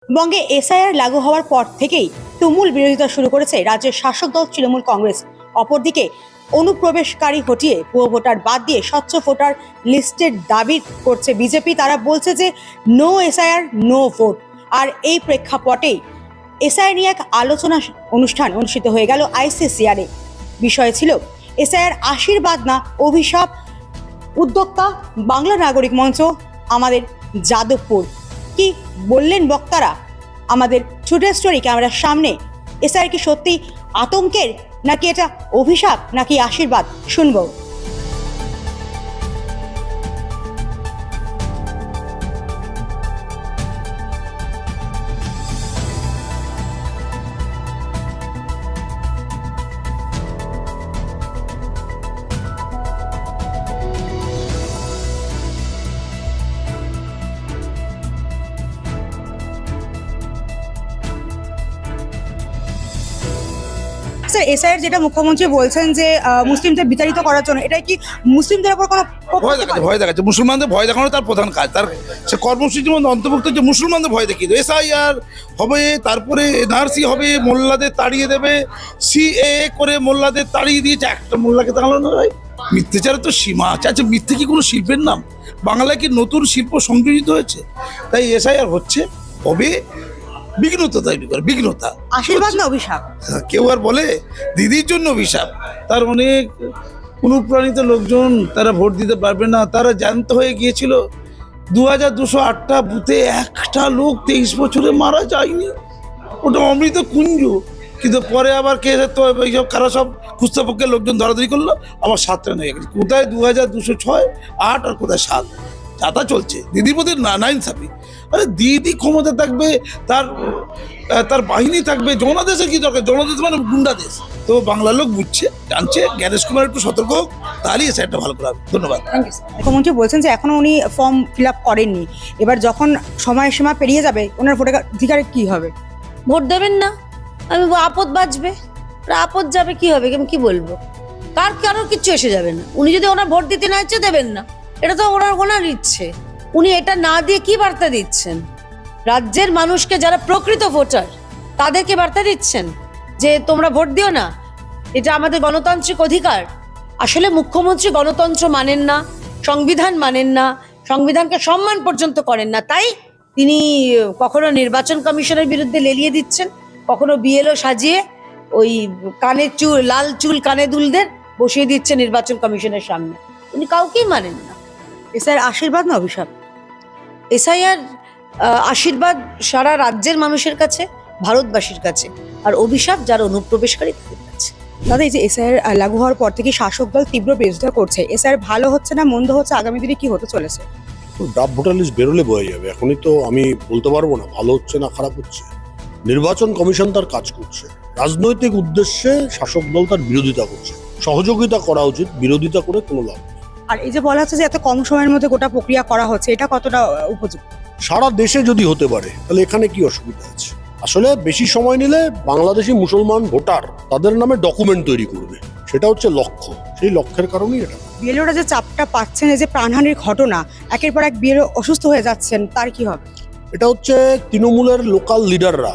বঙ্গে এসআইআর লাগু হওয়ার পর থেকেই তুমুল বিরোধিতা শুরু করেছে রাজ্যের শাসক দল তৃণমূল কংগ্রেস। অপরদিকে অনুপ্রবেশকারী হটিয়ে ভুয়ো ভোটার বাদ দিয়ে স্বচ্ছ ভোটার লিস্টের দাবি করছে বিজেপি। তারা বলছে যে নো এসআইআর নো ভোট। আর এই প্রেক্ষাপটেই এসআইআর নিয়ে এক আলোচনা অনুষ্ঠান অনুষ্ঠিত হয়ে গেল আইসিসিআরে। বিষয় ছিল এসআইআর আশীর্বাদ না অভিশাপ। উদ্যোক্তা বাংলা নাগরিক মঞ্চ, আমাদের যাদবপুর। কি বললেন বক্তারা আমাদের টুডে স্টোরি ক্যামেরার সামনে? এসআইআর কি সত্যি আতঙ্কের, নাকি এটা অভিশাপ, নাকি আশীর্বাদ? শুনবো। স্যার, এসআইআর যেটা মুখ্যমন্ত্রী বলছেন যে মুসলিমদের বিতাড়িত করার জন্য, এটা কি মুসলিমদের উপর কোনো ভয় দেখাচ্ছে? মুসলমানদের ভয় দেখানো তার প্রধান কাজ। তার সে কর্মসূচির মধ্যে অন্তর্ভুক্ত যে মুসলমানদের ভয় দেখিয়ে দেবে। এসআইআর হবে, তারপরে এনআরসি হবে, মোল্লাদের তাড়িয়ে দেবে। সিএ করে মোল্লাদের তাড়িয়ে দিয়েছে, একটা মোল্লাকে তাড়ানো হয়। মিথ্যাচারের তো সীমা আছে। আচ্ছা, মিথ্যে কি কোনো শিল্পের নাম? বাংলায় কি নতুন শিল্প সংযোজিত হয়েছে? তাই এসআইআর হচ্ছে, হবে, বিঘ্নতা তৈরি করে। বিঘ্নতা আশীর্বাদ না অভিশাপ? কেউ আর বলে দিদির জন্য অভিশাপ। তার অনেক অনুপ্রাণিত লোকজন তারা ভোট দিতে পারবে না। তারা জানতে হয়ে গিয়েছিল 2208টা বুথে একটা লোক 23 বছরে মারা যায়নি। ওটা অমৃত কুঞ্জ। কিন্তু পরে আবার কে তো এইসব কারা সব খুস্তাপক্ষের লোকজন ধরাধরি করলো, আবার 7টা হয়ে গেছে। কোথায় 2206, 8 আর কোথায় 7? যাতা চলছে দিদির প্রতি নাইনসাফি। আরে দিদি ক্ষমতা থাকবে, তার বাহিনী থাকবে। জনাদেশের কি দরকার? জনাদেশ মানে গুন্ডা দেশ। তো বাংলার লোক বুঝছে, জানছে। জ্ঞানেশ কুমার একটু সতর্ক হোক, তাহলেই এসআইআরটা ভালো করা হবে। ধন্যবাদ। মুখ্যমন্ত্রী বলছেন যে এখনো উনি ফর্ম ফিল আপ করেননি। এবার যখন সময়সীমা পেরিয়ে যাবে, ওনার ভোটাধিকারে কি হবে? ভোট দেবেন না, আমি আপদ বাঁচবে, আপদ যাবে, কি হবে? আমি কি বলবো? কারোর কিচ্ছু এসে যাবে না। উনি যদি ওনার ভোট দিতে না ইচ্ছে, দেবেন না। এটা তো ওনার ইচ্ছে। উনি এটা না দিয়ে কি বার্তা দিচ্ছেন? রাজ্যের মানুষকে, যারা প্রকৃত ভোটার, তাদেরকে বার্তা দিচ্ছেন যে তোমরা ভোট দিও না, এটা আমাদের গণতান্ত্রিক অধিকার। আসলে মুখ্যমন্ত্রী গণতন্ত্র মানেন না, সংবিধান মানেন না, সংবিধানকে সম্মান পর্যন্ত করেন না। তাই তিনি কখনো নির্বাচন কমিশনের বিরুদ্ধে লেলিয়ে দিচ্ছেন, কখনো বিএলও সাজিয়ে ওই কানের চুল, লাল চুল কানে দুলদের বসিয়ে দিচ্ছে নির্বাচন কমিশনের সামনে। উনি কাউকেই মানেন না। এসআইআর আশীর্বাদ না অভিশাপ? এসআইআর আশীর্বাদ সারা রাজ্যের মানুষের কাছে, ভারতবাসীর কাছে, আর অভিশাপ যারা অনুপ্রবেশকারী তাদের কাছে। দাদা, এই যে এসআইআর লাগু হওয়ার পর থেকে শাসক দল তীব্র বিরোধিতা করছে, এসআইআর ভালো হচ্ছে না মন্দ হচ্ছে, আগামী দিনে কি হতে চলেছে? ড্রাফট ভোটার লিস্ট বেরোলে বোঝা যাবে। এখনই তো আমি বলতে পারবো না ভালো হচ্ছে না খারাপ হচ্ছে। নির্বাচন কমিশন তার কাজ করছে, রাজনৈতিক উদ্দেশ্যে শাসক দল তার বিরোধিতা করছে। সহযোগিতা করা উচিত, বিরোধিতা করে কোনো লাভ নেই। আর এই যে বলা হচ্ছে যে এত কম সময়ের মধ্যে গোটা প্রক্রিয়া করা হচ্ছে, এটা কতটা উপযুক্ত? সারা দেশে যদি হতে পারে তাহলে এখানে কি অসুবিধা আছে? আসলে বেশি সময় নিলে বাংলাদেশি মুসলমান ভোটার তাদের নামে ডকুমেন্ট তৈরি করবে, সেটা হচ্ছে লক্ষ্য। সেই লক্ষ্যের কারণেই এটা। বিএলওরা যে চাপটা পাচ্ছেন, এই যে প্রাণহানির ঘটনা, একের পর এক বিএলও অসুস্থ হয়ে যাচ্ছেন, তার কি হবে? এটা হচ্ছে তৃণমূলের লোকাল লিডাররা,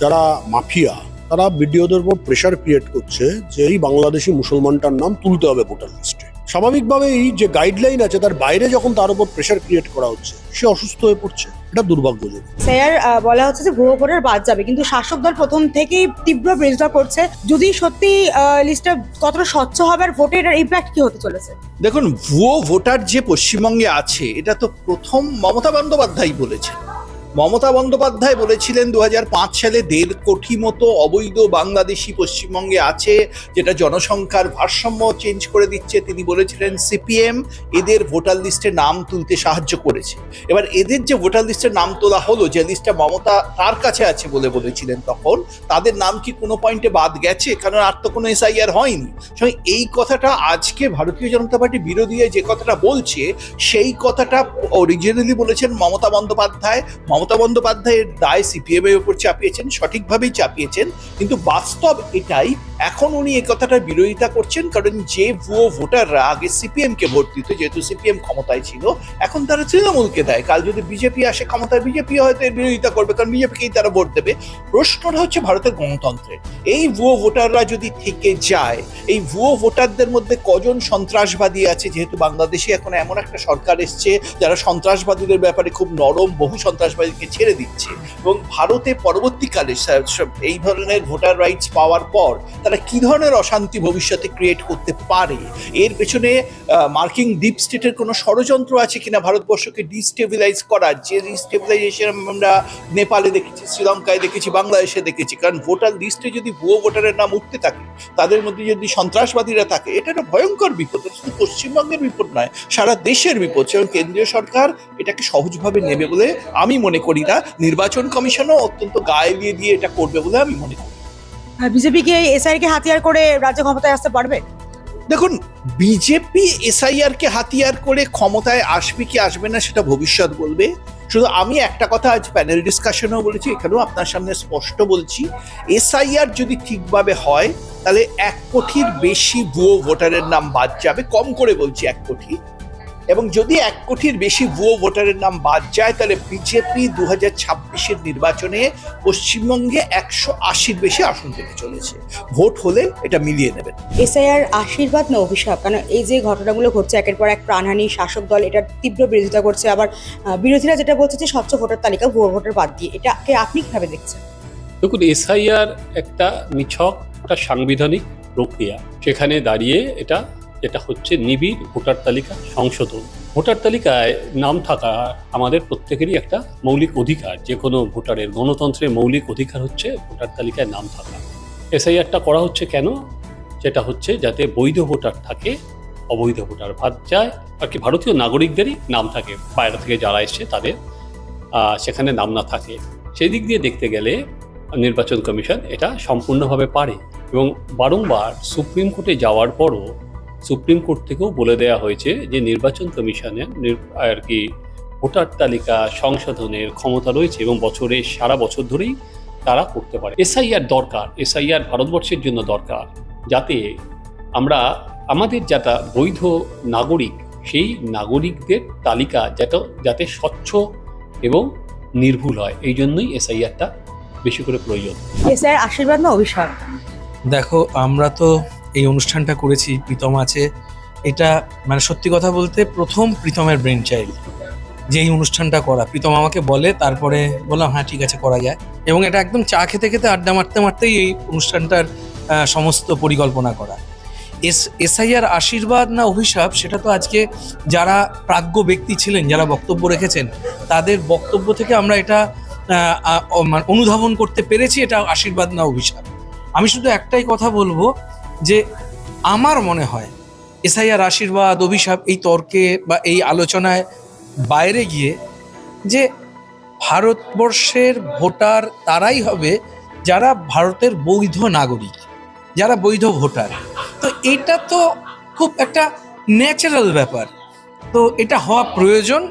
যারা মাফিয়া, তারা বিডিওদের উপর প্রেশার ক্রিয়েট করছে যে এই বাংলাদেশি মুসলমানটার নাম তুলতে হবে ভোটার লিস্টে। স্বাভাবিকভাবেই যে গাইডলাইন আছে তার বাইরে যখন তার উপর প্রেশার ক্রিয়েট করা হচ্ছে, সে অসুস্থ হয়ে পড়ছে। এটা দুর্ভাগ্যজনক। স্যার, বলা হচ্ছে যে ভুয়ো ভোটার বাদ যাবে, কিন্তু শাসক দল প্রথম থেকেই তীব্র বিরোধিতা করছে। যদি সত্যি লিস্টটা কতটা স্বচ্ছ হবে, আর ভোটের ইম্প্যাক্ট কি হতে চলেছে? দেখুন, ভুয়ো ভোটার যে পশ্চিমবঙ্গে আছে, এটা তো প্রথম মমতা বন্দ্যোপাধ্যায় বলেছেন। মমতা বন্দ্যোপাধ্যায় বলেছিলেন 2005 সালে 1.5 কোটি মতো অবৈধ বাংলাদেশি পশ্চিমবঙ্গে আছে, যেটা জনসংখ্যার ভারসাম্য চেঞ্জ করে দিচ্ছে। তিনি বলেছিলেন সিপিএম এদের ভোটার লিস্টে নাম তুলতে সাহায্য করেছে। এবার এদের যে ভোটার লিস্টে নাম তোলা হলো, যে লিস্টটা মমতা তার কাছে আছে বলে বলেছিলেন তখন, তাদের নাম কি কোনো পয়েন্টে বাদ গেছে? কারণ আর তো কোনো এসআইআর হয়নি। এই কথাটা আজকে ভারতীয় জনতা পার্টি বিরোধী যে কথাটা বলছে, সেই কথাটা অরিজিনালি বলেছেন মমতা বন্দ্যোপাধ্যায়। মমতা বন্দ্যোপাধ্যায়ের দায় সিপিএম এর উপর চাপিয়েছেন, সঠিকভাবেই চাপিয়েছেন, কিন্তু বাস্তব এটাই এখন উনি এই কথাটার বিরোধিতা করছেন, কারণ যে ভুয়ো ভোটাররা আগে সিপিএম কে ভোট দিত, যেহেতু সিপিএম ক্ষমতায় ছিল, এখন তারা তৃণমূলকে দেয়। কাল যদি বিজেপি আসে ক্ষমতায়, বিজেপি হয়তো এর বিরোধিতা করবে, কারণ বিজেপিকেই তারা ভোট দেবে। প্রশ্নটা হচ্ছে ভারতের গণতন্ত্রের, এই ভুয়ো ভোটাররা যদি থেকে যায়, এই ভুয়ো ভোটারদের মধ্যে কজন সন্ত্রাসবাদী আছে, যেহেতু বাংলাদেশে এখন এমন একটা সরকার এসছে যারা সন্ত্রাসবাদীদের ব্যাপারে খুব নরম, বহু সন্ত্রাসবাদীকে ছেড়ে দিচ্ছে, এবং ভারতে পরবর্তীকালে এই ধরনের ভোটার রাইটস পাওয়ার পর তারা কি ধরনের অশান্তি ভবিষ্যতে ক্রিয়েট করতে পারে, এর পেছনে মার্কিং ডিপ স্টেটের কোনো ষড়যন্ত্র আছে কিনা ভারতবর্ষকে ডিস্টেবিলাইজ করার, যে ডিস্টেবিলাইজেশন আমরা নেপালে দেখেছি, শ্রীলঙ্কায় দেখেছি, বাংলাদেশে দেখেছি। কারণ ভোটার লিস্টে যদি ভুয়ো ভোটারের নাম উঠতে থাকে, তাদের মধ্যে যদি সন্ত্রাসবাদীরা থাকে, এটা একটা ভয়ঙ্কর বিপদ। এটা শুধু পশ্চিমবঙ্গের বিপদ নয়, সারা দেশের বিপদ, এবং কেন্দ্রীয় সরকার এটাকে সহজভাবে নেবে বলে আমি মনে করি না। নির্বাচন কমিশনও অত্যন্ত গায়ে দিয়ে এটা করবে বলে আমি মনে করি। বিজেপি কি এসআইআর কে হাতিয়ার করে রাজ্য ক্ষমতায় আসতে পারবে? দেখুন, বিজেপি এসআইআর কে হাতিয়ার করে ক্ষমতায় আসবে কি আসবে না সেটা ভবিষ্যৎ বলবে। শুধু আমি একটা কথা আজ প্যানেল ডিসকাশনেও বলেছি, এখানেও আপনার সামনে স্পষ্ট বলছি, এসআইআর যদি ঠিকভাবে হয় তাহলে 1 কোটির বেশি ভুয়ো ভোটারের নাম বাদ যাবে, কম করে বলছি 1 কোটি। এবং যদি 1 কোটির বেশি ভুয়ো ভোটারের নাম বাদ যায়, তাহলে বিজেপি 2026-এর নির্বাচনে পশ্চিমবঙ্গে 180-র বেশি আসন পেতে চলেছে। ভোট হলে এটা মিলিয়ে নেবেন। এসআইআর আশীর্বাদ না অভিশাপ? কারণ এই যে ঘটনাগুলো ঘটছে একের পর এক প্রাণহানি, শাসক দল এটার তীব্র বিরোধিতা করছে, আবার বিরোধীরা যেটা বলছে যে স্বচ্ছ ভোটার তালিকা ভুয়ো ভোটার বাদ দিয়ে, এটাকে আপনি কিভাবে দেখছেন? দেখুন, এসআইআর একটা নিছক একটা সাংবিধানিক প্রক্রিয়া। সেখানে দাঁড়িয়ে এটা হচ্ছে নিবিড় ভোটার তালিকা সংশোধন। ভোটার তালিকায় নাম থাকা আমাদের প্রত্যেকেরই একটা মৌলিক অধিকার। যে কোনো ভোটারের গণতন্ত্রের মৌলিক অধিকার হচ্ছে ভোটার তালিকায় নাম থাকা। এসআইআরটা করা হচ্ছে কেন? সেটা হচ্ছে যাতে বৈধ ভোটার থাকে, অবৈধ ভোটার বাদ যায়, আর কি ভারতীয় নাগরিকদেরই নাম থাকে, বাইরে থেকে যারা এসছে তাদের সেখানে নাম না থাকে। সেই দিক দিয়ে দেখতে গেলে নির্বাচন কমিশন এটা সম্পূর্ণভাবে পারে, এবং বারংবার সুপ্রিম কোর্টে যাওয়ার পরও সুপ্রিম কোর্ট থেকেও বলে দেওয়া হয়েছে যে নির্বাচন কমিশনের আর কি ভোটার তালিকা সংশোধনের ক্ষমতা রয়েছে, এবং সারা বছর ধরেই তারা করতে পারে। এসআইআর দরকার, এসআইআর ভারতবর্ষের জন্য দরকার, যাতে আমাদের যারা বৈধ নাগরিক, সেই নাগরিকদের তালিকা যাতে স্বচ্ছ এবং নির্ভুল হয়। এই জন্যই এসআইআরটা বেশি করে প্রয়োজন। এসআইআর আশীর্বাদ না অভিশাপ? দেখো, আমরা তো এই অনুষ্ঠানটা করেছি, প্রীতম আছে, এটা মানে সত্যি কথা বলতে প্রথম প্রীতমের ব্রেন চাইল্ড যে এই অনুষ্ঠানটা করা। প্রীতম আমাকে বলে, তারপরে বললাম হ্যাঁ ঠিক আছে করা যায়, এবং এটা একদম চা খেতে খেতে আড্ডা মারতে মারতেই এই অনুষ্ঠানটার সমস্ত পরিকল্পনা করা। এসআইআর আশীর্বাদ না অভিশাপ, সেটা তো আজকে যারা প্রাজ্ঞ ব্যক্তি ছিলেন, যারা বক্তব্য রেখেছেন, তাদের বক্তব্য থেকে আমরা এটা অনুধাবন করতে পেরেছি এটা আশীর্বাদ না অভিশাপ। আমি শুধু একটাই কথা বলবো যে আমার মনে হয় এসআইআর আশীর্বাদ অভিশাপ এই তর্কে বা এই আলোচনায় বাইরে গিয়ে যে ভারতবর্ষের ভোটার তারাই হবে যারা ভারতের বৈধ নাগরিক, যারা বৈধ ভোটার। তো এটা তো খুব একটা ন্যাচারাল ব্যাপার, তো এটা হওয়া প্রয়োজন,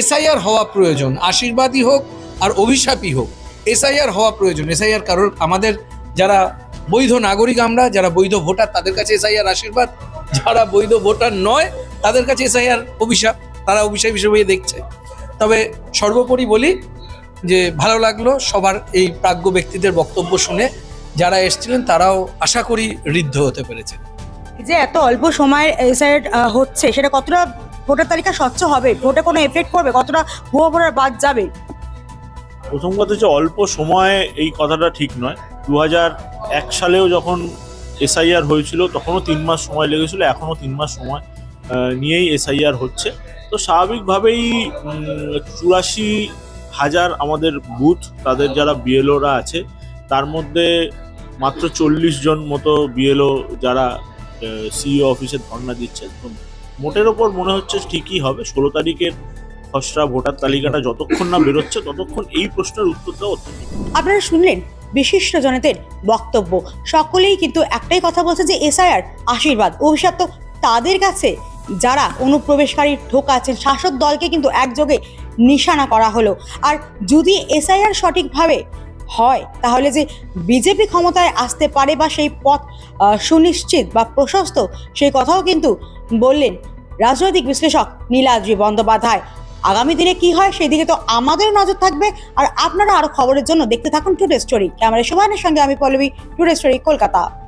এসআইআর হওয়া প্রয়োজন, আশীর্বাদই হোক আর অভিশাপই হোক, এসআইআর হওয়া প্রয়োজন। এসআইআর কারোর আমাদের যারা বৈধ নাগরিক, আমরা যারা বৈধ ভোটার, তাদের কাছে এসআইআর আশীর্বাদ, যারা বৈধ ভোটার নয় তাদের কাছে এসআইআর অভিশাপ, তারা অভিশাপ হিসেবে দেখছে। তবে সর্বোপরি বলি যে ভালো লাগলো সবার এই প্রাজ্ঞ ব্যক্তিদের বক্তব্য শুনে, যারা এসেছিলেন তারাও আশা করি ঋদ্ধ হতে পেরেছেন। যে এত অল্প সময়ের এসআইআর হচ্ছে, সেটা কতটা ভোটার তালিকা স্বচ্ছ হবে, ভোটে কোনো এফেক্ট করবে, কতটা ভুয়ো ভোটার বাদ যাবে? প্রথম কথা হচ্ছে অল্প সময়ে এই কথাটা ঠিক নয়। 2001 সালেও যখন এসআইআর হয়েছিল তখনও 3 মাস সময় লেগেছিল, এখনও 3 মাস সময় নিয়েই এসআইআর হচ্ছে। তো স্বাভাবিকভাবেই 84,000 আমাদের বুথ, তাদের যারা বিএলওরা আছে, তার মধ্যে মাত্র 40 জন মতো বিএলও যারা সিইও অফিসে ধর্ণা দিচ্ছে। তো মোটের ওপর মনে হচ্ছে ঠিকই হবে। 16 তারিখের খসড়া ভোটার তালিকাটা যতক্ষণ না বেরোচ্ছে ততক্ষণ এই প্রশ্নের উত্তর দেওয়া অত্যন্ত। আপনারা শুনলেন বিশিষ্ট জনেদের বক্তব্য, সকলেই কিন্তু একটাই কথা বলছে যে এসআইআর আশীর্বাদ, অভিশাপ তো তাদের কাছে যারা অনুপ্রবেশকারী ঢোকাচ্ছেন। শাসক দলকে কিন্তু একযোগে নিশানা করা হলো। আর যদি এসআইআর সঠিকভাবে হয় তাহলে যে বিজেপি ক্ষমতায় আসতে পারে বা সেই পথ সুনিশ্চিত বা প্রশস্ত, সেই কথাও কিন্তু বললেন রাজনৈতিক বিশ্লেষক নীলাদ্রি বন্দ্যোপাধ্যায়। আগামী দিনে কি হয় সেই দিকে তো আমাদের নজর থাকবে। আর আপনারা আরো খবরের জন্য দেখতে থাকুন টুডে স্টোরি। ক্যামেরা শুভানের সঙ্গে আমি পল্লবী, টুডে স্টোরি, কলকাতা।